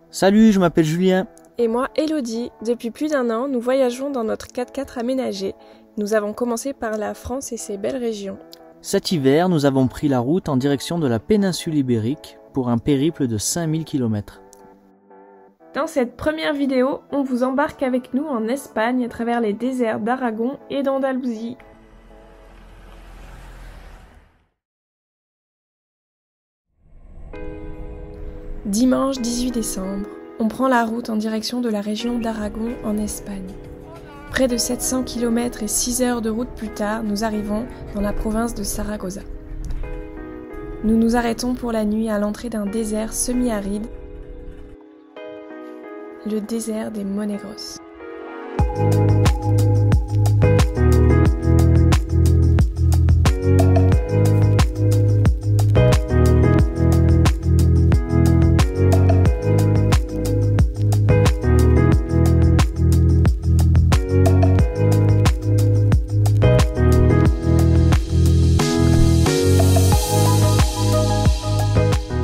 Salut, je m'appelle Julien. Et moi, Elodie. Depuis plus d'1 an, nous voyageons dans notre 4x4 aménagé. Nous avons commencé par la France et ses belles régions. Cet hiver, nous avons pris la route en direction de la péninsule ibérique pour un périple de 5000 km. Dans cette première vidéo, on vous embarque avec nous en Espagne à travers les déserts d'Aragon et d'Andalousie. Dimanche 18 décembre, on prend la route en direction de la région d'Aragon en Espagne. Près de 700 km et 6 heures de route plus tard, nous arrivons dans la province de Saragossa. Nous nous arrêtons pour la nuit à l'entrée d'un désert semi-aride, le désert des Monegros.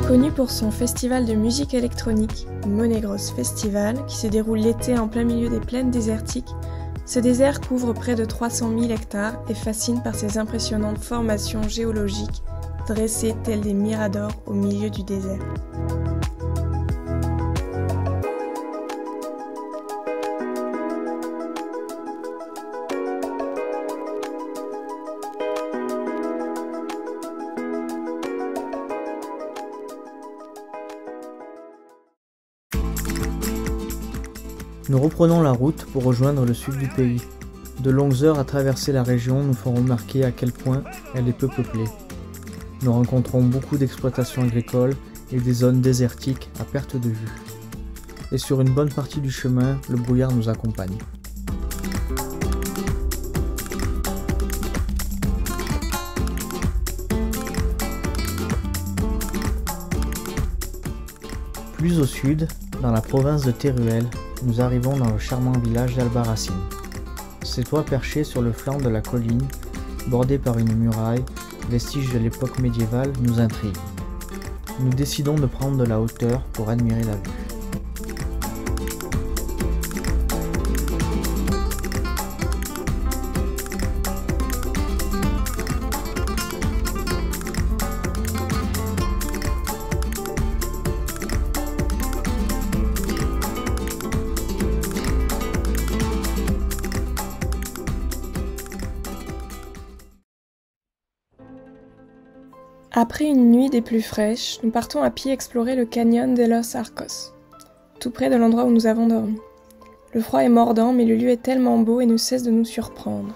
Connu pour son festival de musique électronique, Monegros Festival, qui se déroule l'été en plein milieu des plaines désertiques, ce désert couvre près de 300 000 hectares et fascine par ses impressionnantes formations géologiques dressées telles des miradors au milieu du désert. Nous reprenons la route pour rejoindre le sud du pays. De longues heures à traverser la région nous font remarquer à quel point elle est peu peuplée. Nous rencontrons beaucoup d'exploitations agricoles et des zones désertiques à perte de vue. Et sur une bonne partie du chemin, le brouillard nous accompagne. Plus au sud, dans la province de Teruel, nous arrivons dans le charmant village d'Albarracín. Ces toits perchés sur le flanc de la colline, bordés par une muraille, vestige de l'époque médiévale, nous intriguent. Nous décidons de prendre de la hauteur pour admirer la vue. Après une nuit des plus fraîches, nous partons à pied explorer le canyon de Los Arcos, tout près de l'endroit où nous avons dormi. Le froid est mordant, mais le lieu est tellement beau et ne cesse de nous surprendre.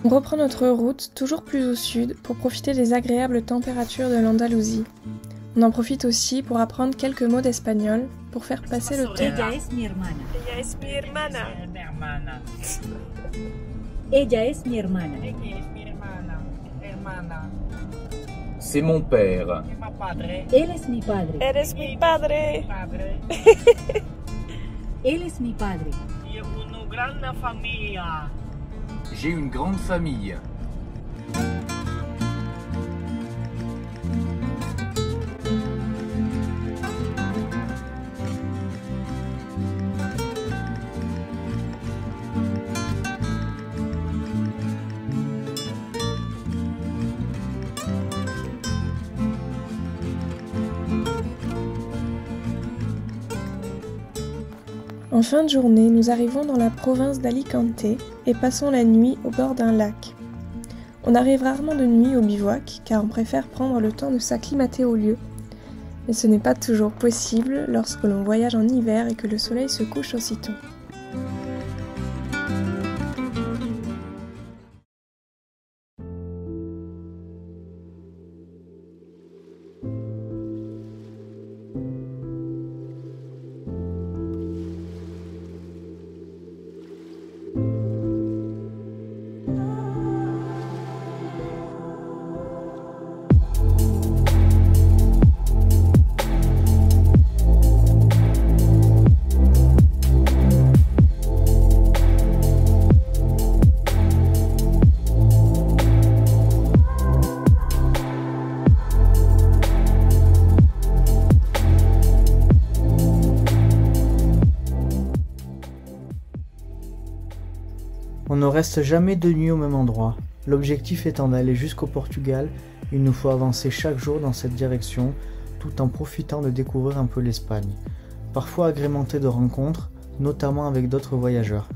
On reprend notre route toujours plus au sud pour profiter des agréables températures de l'Andalousie. On en profite aussi pour apprendre quelques mots d'espagnol pour faire passer le temps. Ella es mi hermana. Ella es mi hermana. Ella es mi hermana. C'est mon père. Él es mi padre. Eres mi padre. Él es mi padre. J'ai une grande famille. En fin de journée, nous arrivons dans la province d'Alicante et passons la nuit au bord d'un lac. On arrive rarement de nuit au bivouac car on préfère prendre le temps de s'acclimater au lieu. Mais ce n'est pas toujours possible lorsque l'on voyage en hiver et que le soleil se couche aussitôt. On ne reste jamais 2 nuits au même endroit. L'objectif étant d'aller jusqu'au Portugal, il nous faut avancer chaque jour dans cette direction, tout en profitant de découvrir un peu l'Espagne, parfois agrémenté de rencontres, notamment avec d'autres voyageurs.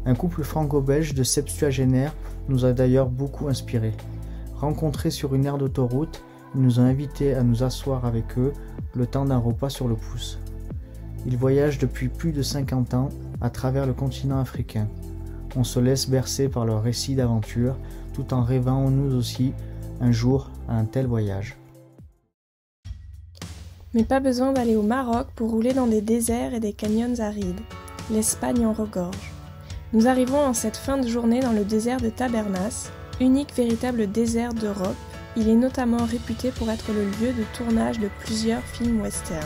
Un couple franco-belge de septuagénaires nous a d'ailleurs beaucoup inspirés. Rencontrés sur une aire d'autoroute, ils nous ont invités à nous asseoir avec eux le temps d'un repas sur le pouce. Ils voyagent depuis plus de 50 ans à travers le continent africain. On se laisse bercer par leurs récits d'aventure, tout en rêvant nous aussi, un jour, à un tel voyage. Mais pas besoin d'aller au Maroc pour rouler dans des déserts et des canyons arides. L'Espagne en regorge. Nous arrivons en cette fin de journée dans le désert de Tabernas, unique véritable désert d'Europe. Il est notamment réputé pour être le lieu de tournage de plusieurs films westerns.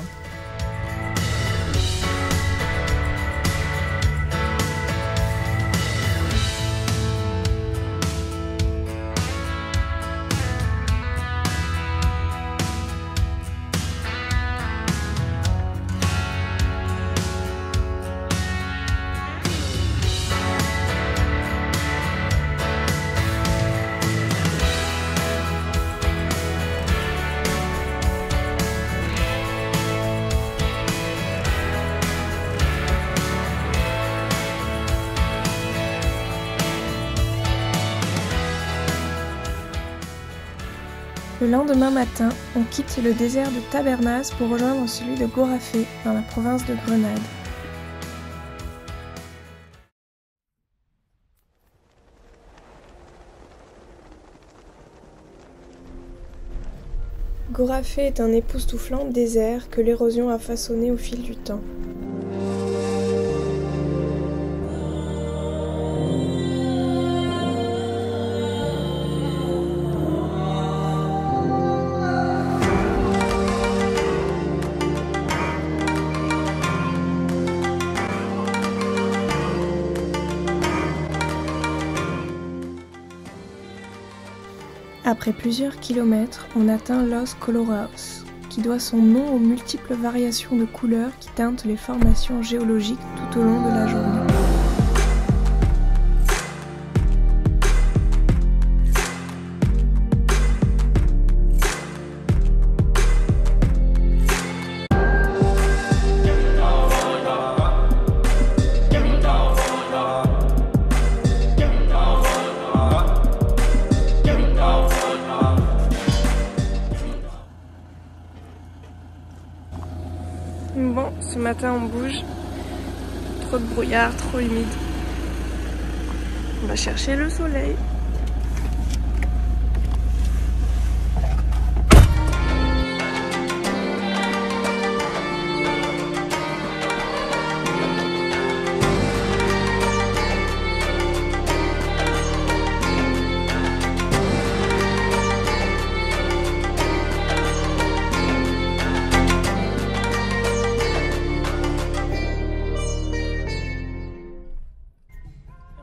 Le lendemain matin, on quitte le désert de Tabernas pour rejoindre celui de Gorafé, dans la province de Grenade. Gorafé est un époustouflant désert que l'érosion a façonné au fil du temps. Après plusieurs kilomètres, on atteint Los Colorados, qui doit son nom aux multiples variations de couleurs qui teintent les formations géologiques tout au long de la journée. Bon, ce matin on bouge, trop de brouillard, trop humide. On va chercher le soleil.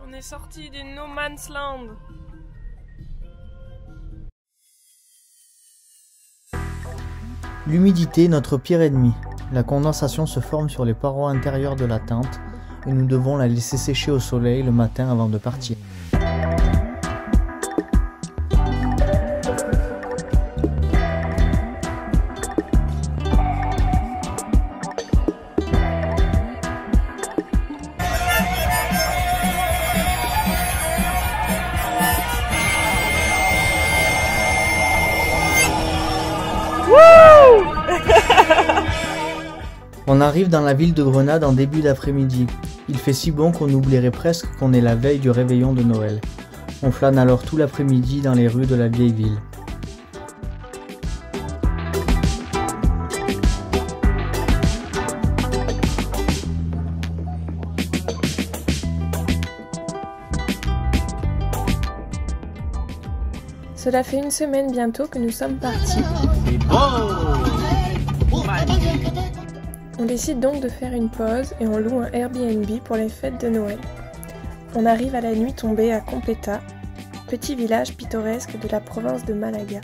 On est sorti du No Man's Land. L'humidité est notre pire ennemi. La condensation se forme sur les parois intérieures de la tente et nous devons la laisser sécher au soleil le matin avant de partir. On arrive dans la ville de Grenade en début d'après-midi. Il fait si bon qu'on oublierait presque qu'on est la veille du réveillon de Noël. On flâne alors tout l'après-midi dans les rues de la vieille ville. Cela fait une semaine bientôt que nous sommes partis. On décide donc de faire une pause et on loue un Airbnb pour les fêtes de Noël. On arrive à la nuit tombée à Competa, petit village pittoresque de la province de Malaga.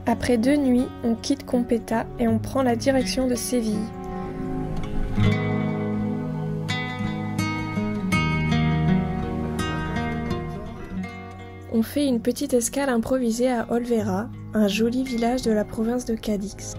Après 2 nuits, on quitte Competa et on prend la direction de Séville. On fait une petite escale improvisée à Olvera, un joli village de la province de Cadix.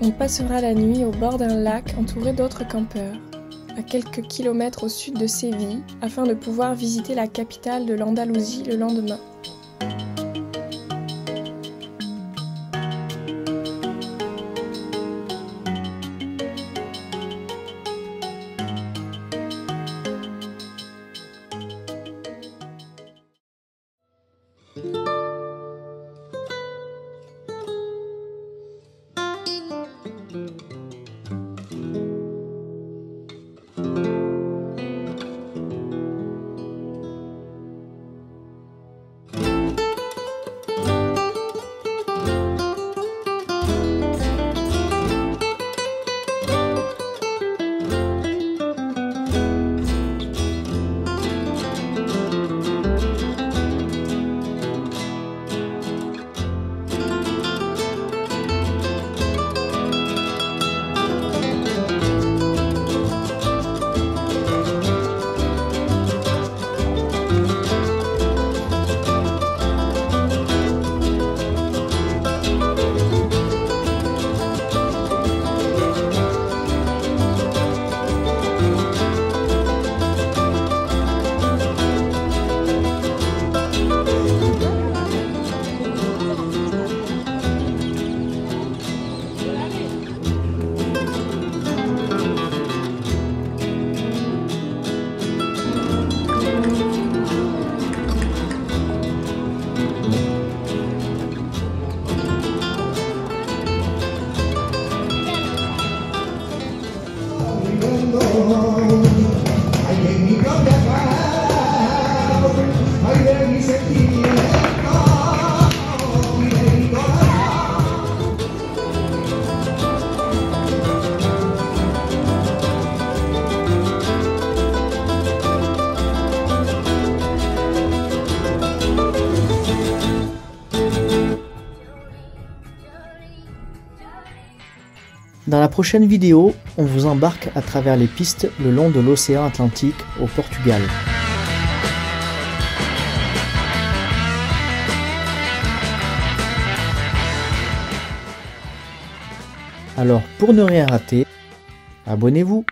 On passera la nuit au bord d'un lac entouré d'autres campeurs, à quelques kilomètres au sud de Séville, afin de pouvoir visiter la capitale de l'Andalousie le lendemain. Dans la prochaine vidéo, on vous embarque à travers les pistes le long de l'océan Atlantique au Portugal. Alors pour ne rien rater, abonnez-vous!